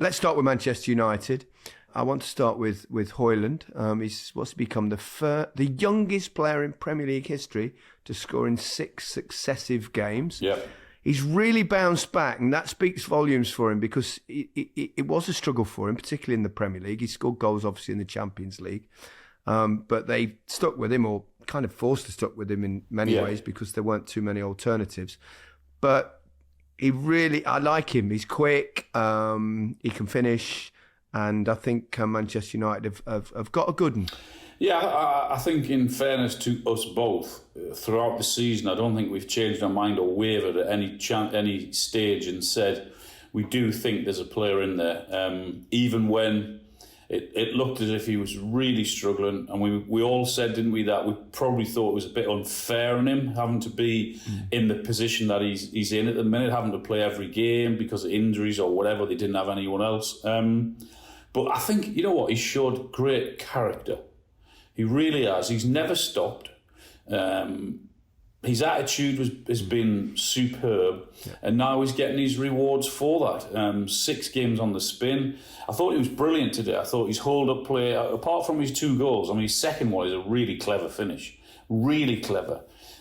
Let's start with Manchester United. I want to start with Højlund. He's what's become the youngest player in Premier League history to score in 6 successive games. Yeah. He's really bounced back, and that speaks volumes for him because it was a struggle for him, particularly in the Premier League. He scored goals, obviously, in the Champions League. But they stuck with him, or kind of forced to stick with him in many ways because there weren't too many alternatives. But I like him. He's quick, he can finish, and I think Manchester United have got a good one. Yeah, I think in fairness to us both, throughout the season, I don't think we've changed our mind or wavered at any stage and said we do think there's a player in there. Even when it looked as if he was really struggling, and we all said, didn't we, that we probably thought it was a bit unfair on him having to be in the position that he's in at the minute, having to play every game because of injuries or whatever. They didn't have anyone else. But I think, you know what, he showed great character. He really has. He's never stopped. His attitude has been superb, and now he's getting his rewards for that. 6 games on the spin. I thought he was brilliant today. I thought his hold-up play, apart from his 2 goals, I mean, his second one is a really clever finish. Really clever.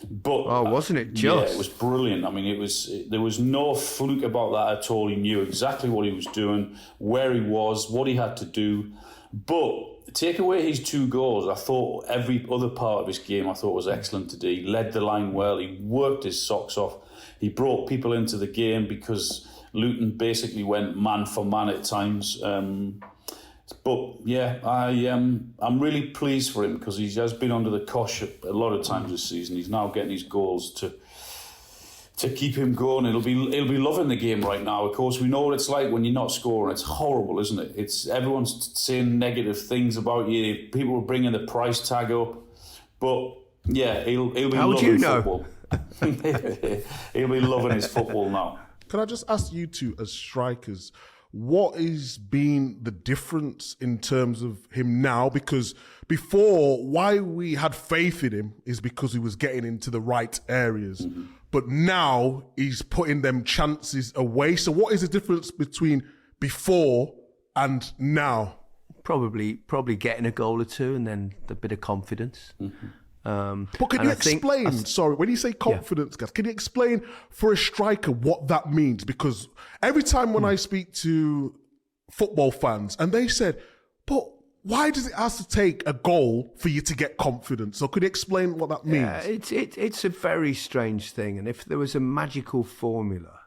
But wasn't it just? Yeah, it was brilliant. I mean, there was no fluke about that at all. He knew exactly what he was doing, where he was, what he had to do. But take away his 2 goals, I thought every other part of his game I thought was excellent today. He led the line well. He worked his socks off. He brought people into the game because Luton basically went man for man at times. But yeah, I'm really pleased for him because he has been under the cosh a lot of times this season. He's now getting his goals to keep him going. He'll be loving the game right now. Of course, we know what it's like when you're not scoring. It's horrible, isn't it? Everyone's saying negative things about you. People are bringing the price tag up. But yeah, he'll be loving football. He'll be loving his football now. Can I just ask you two, as strikers, what has been the difference in terms of him now? Because before, why we had faith in him is because he was getting into the right areas. Mm-hmm. But now he's putting them chances away. So what is the difference between before and now? Probably getting a goal or 2 and then a bit of confidence. Mm-hmm. But can you explain, sorry, when you say confidence, guys, can you explain for a striker what that means? Because every time when I speak to football fans and they said, but why does it have to take a goal for you to get confidence? So could you explain what that means? Yeah, it's a very strange thing. And if there was a magical formula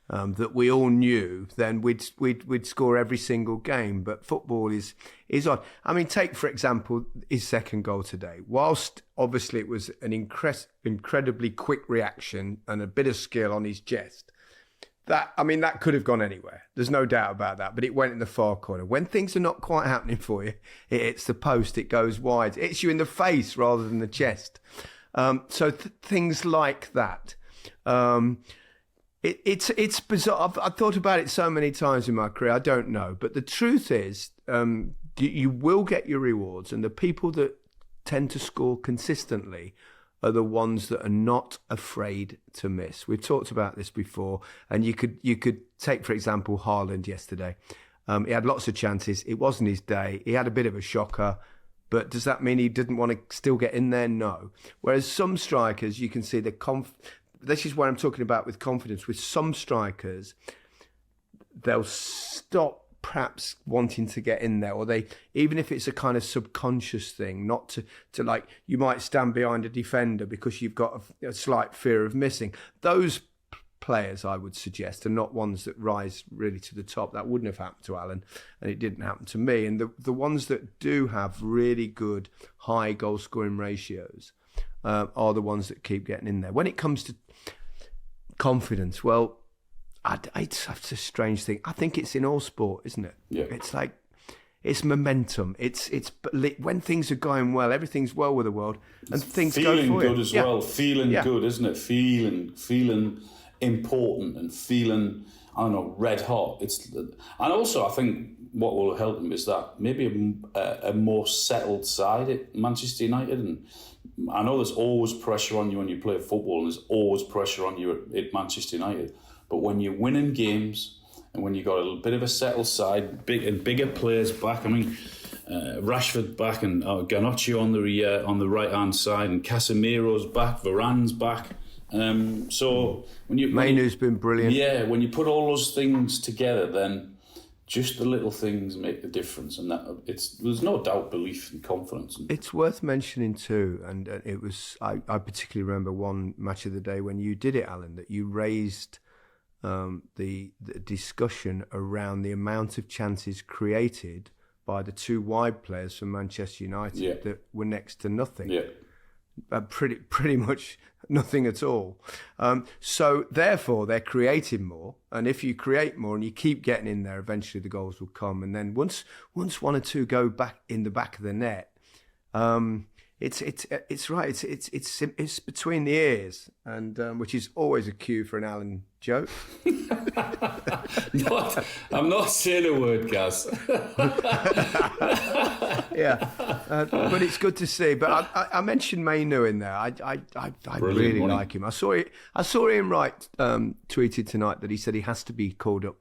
that we all knew, then we'd score every single game. But football is odd. I mean, take, for example, his second goal today. Whilst obviously it was an incredibly quick reaction and a bit of skill on his chest, that could have gone anywhere. There's no doubt about that. But it went in the far corner. When things are not quite happening for you, it hits the post, it goes wide. It hits you in the face rather than the chest. So things like that. It's bizarre. I've thought about it so many times in my career. I don't know, but the truth is, you will get your rewards, and the people that tend to score consistently are the ones that are not afraid to miss. We've talked about this before, and you could take, for example, Højlund yesterday. He had lots of chances. It wasn't his day. He had a bit of a shocker. But does that mean he didn't want to still get in there? No. Whereas some strikers, you can see this is what I'm talking about with confidence. With some strikers, they'll stop perhaps wanting to get in there, or they, even if it's a kind of subconscious thing, not to like, you might stand behind a defender because you've got a slight fear of missing. Those players, I would suggest, are not ones that rise really to the top. That wouldn't have happened to Alan, and it didn't happen to me. And the ones that do have really good high goal scoring ratios are the ones that keep getting in there. When it comes to confidence, well, it's a strange thing. I think it's in all sport, isn't it? Yeah. It's like, it's momentum. It's when things are going well, everything's well with the world, and things go for you. Feeling good as well. Feeling good, isn't it? Feeling important and feeling, I don't know, red hot. And also I think what will help them is that maybe a more settled side at Manchester United. And I know there's always pressure on you when you play football, and there's always pressure on you at Manchester United. But when you're winning games when you got a bit of a settled side, bigger players back. I mean, Rashford back and Garnacho on the right hand side, and Casemiro's back, Varane's back. So Mainoo's been brilliant. Yeah, when you put all those things together, then just the little things make the difference, and there's no doubt belief and confidence. It's worth mentioning too, and it was I particularly remember one match of the day when you did it, Alan, that you raised the discussion around the amount of chances created by the two wide players from Manchester United that were next to nothing. Yeah. Pretty much nothing at all. So therefore, they're creating more. And if you create more and you keep getting in there, eventually the goals will come. And then once one or two go back in the back of the net, it's right. It's between the ears, and which is always a cue for an Alan joke. I'm not saying a word, Gaz. Yeah, but it's good to see. But I mentioned Mainoo in there. I really like him. I saw Ian Wright tweeted tonight that he said he has to be called up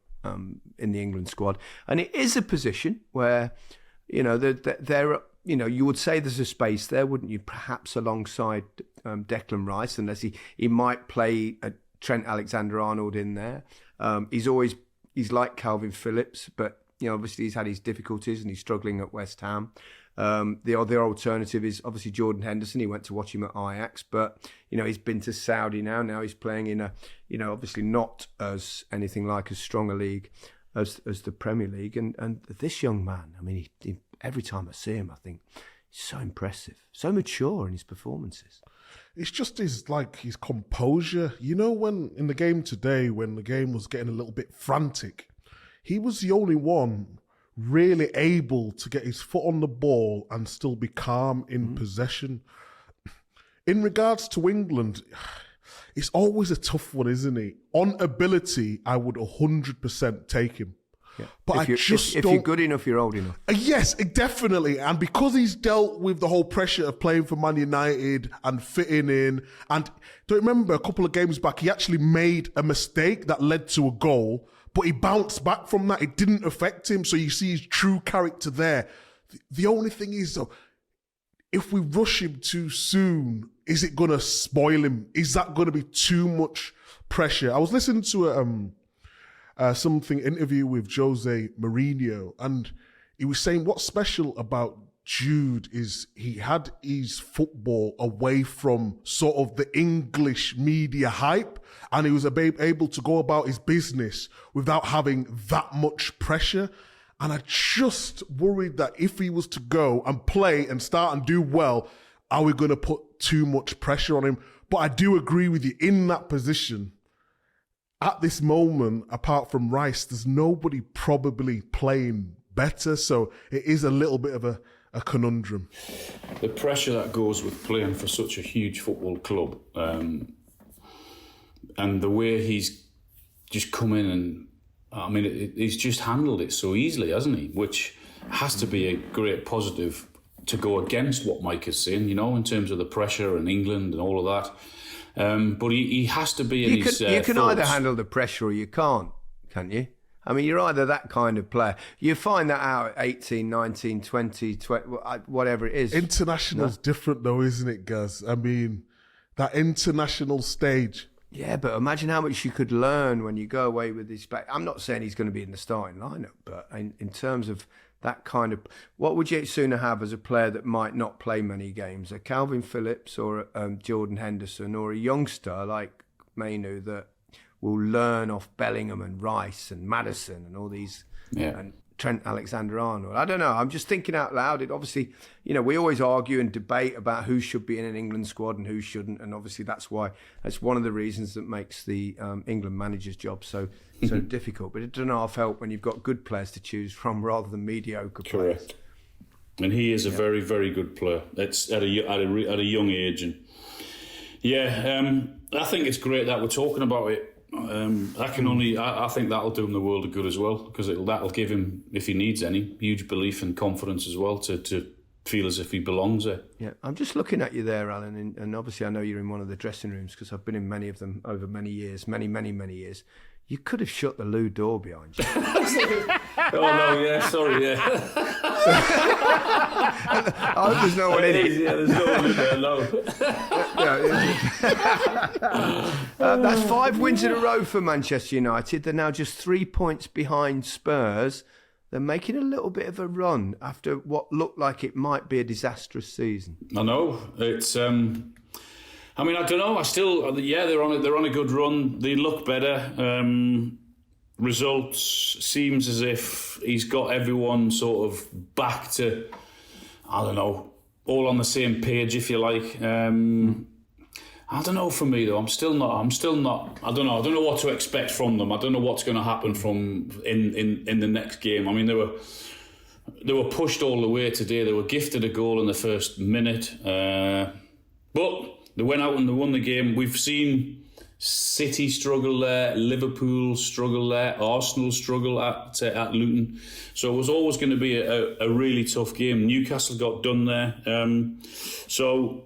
in the England squad, and it is a position where there. You would say there's a space there, wouldn't you? Perhaps alongside Declan Rice, unless he might play Trent Alexander-Arnold in there. He's like Calvin Phillips, but obviously he's had his difficulties and he's struggling at West Ham. The other alternative is obviously Jordan Henderson. He went to watch him at Ajax, but he's been to Saudi now. Now he's playing in a obviously not as anything like as strong a league as the Premier League. And this young man, I mean, he every time I see him, I think he's so impressive, so mature in his performances. It's just his composure. When in the game today, when the game was getting a little bit frantic, he was the only one really able to get his foot on the ball and still be calm in possession. In regards to England, it's always a tough one, isn't it? On ability, I would 100% take him. Yeah. But if you're good enough, you're old enough. Yes, definitely. And because he's dealt with the whole pressure of playing for Man United and fitting in, and don't remember a couple of games back, he actually made a mistake that led to a goal, but he bounced back from that. It didn't affect him. So you see his true character there. The only thing is, though, if we rush him too soon, is it going to spoil him? Is that going to be too much pressure? I was listening to something interview with Jose Mourinho, and he was saying what's special about Jude is he had his football away from sort of the English media hype, and he was able to go about his business without having that much pressure. And I just worried that if he was to go and play and start and do well, are we going to put too much pressure on him? But I do agree with you, in that position, at this moment, apart from Rice, there's nobody probably playing better. So it is a little bit of a conundrum. The pressure that goes with playing for such a huge football club, and the way he's just come in and, I mean, he's just handled it so easily, hasn't he? Which has to be a great positive to go against what Mike is saying, in terms of the pressure and England and all of that. But he has to be in his You can thoughts. either handle the pressure or you can't you? I mean, you're either that kind of player. You find that out at 18, 19, 20, whatever it is. International's different though, isn't it, Gaz? I mean, that international stage. Yeah, but imagine how much you could learn when you go away with this back. I'm not saying he's going to be in the starting lineup, but in terms of that kind of... What would you sooner have as a player that might not play many games? A Calvin Phillips or a Jordan Henderson, or a youngster like Mainoo that will learn off Bellingham and Rice and Maddison and all these... Yeah. And Trent Alexander-Arnold. I don't know. I'm just thinking out loud. It obviously, we always argue and debate about who should be in an England squad and who shouldn't. And obviously that's one of the reasons that makes the England manager's job so difficult. But it doesn't half help when you've got good players to choose from rather than mediocre players. Correct. And he is a very, very good player. It's at a young age. And I think it's great that we're talking about it. I think that'll do him the world of good as well, because that'll give him, if he needs any, huge belief and confidence as well to feel as if he belongs there. Yeah, I'm just looking at you there, Alan, and obviously I know you're in one of the dressing rooms because I've been in many of them over many years, many years. You could have shut the loo door behind you. Oh no, yeah, sorry, yeah. I hope there's no one in it. Yeah, there's no one in there, no. That's 5 wins in a row for Manchester United. They're now just 3 points behind Spurs. They're making a little bit of a run after what looked like it might be a disastrous season. I know. It's I mean, I don't know. They're on a good run. They look better. Results seems as if he's got everyone sort of back to, I don't know, all on the same page, if you like. I don't know. For me though, I'm still not. I don't know. I don't know what to expect from them. I don't know what's going to happen from in the next game. I mean, they were pushed all the way today. They were gifted a goal in the first minute, but they went out and they won the game. We've seen City struggle there, Liverpool struggle there, Arsenal struggle at Luton. So it was always going to be a really tough game. Newcastle got done there. So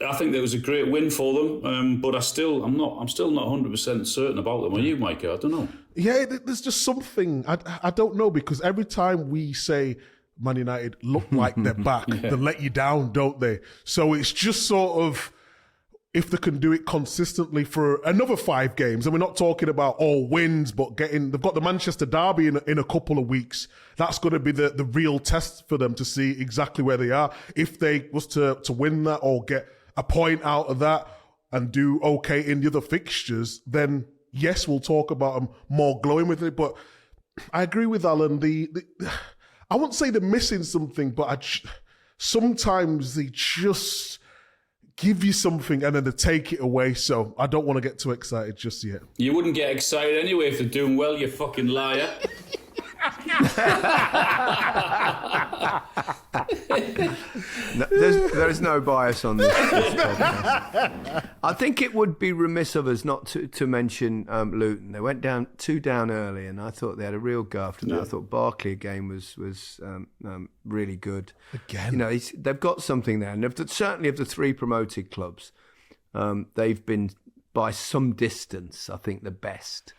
I think that was a great win for them. But I'm still not 100% certain about them. Are you, Micah? I don't know. Yeah, there's just something I don't know, because every time we say Man United look like they're back, they let you down, don't they? So it's just sort of, if they can do it consistently for another 5 games, and we're not talking about all wins, but they've got the Manchester Derby in a couple of weeks. That's going to be the real test for them to see exactly where they are. If they was to win that or get a point out of that and do okay in the other fixtures, then yes, we'll talk about them more glowing with it. But I agree with Alan. I won't say they're missing something, but sometimes they just give you something and then they take it away. So I don't want to get too excited just yet. You wouldn't get excited anyway if they're doing well, you fucking liar. No, there is no bias on this podcast. I think it would be remiss of us not to mention Luton. They went down 2 down early, and I thought they had a real go after that. I thought Barkley again was really good. Again, you know, they've got something there, and certainly of the 3 promoted clubs, they've been by some distance, I think, the best.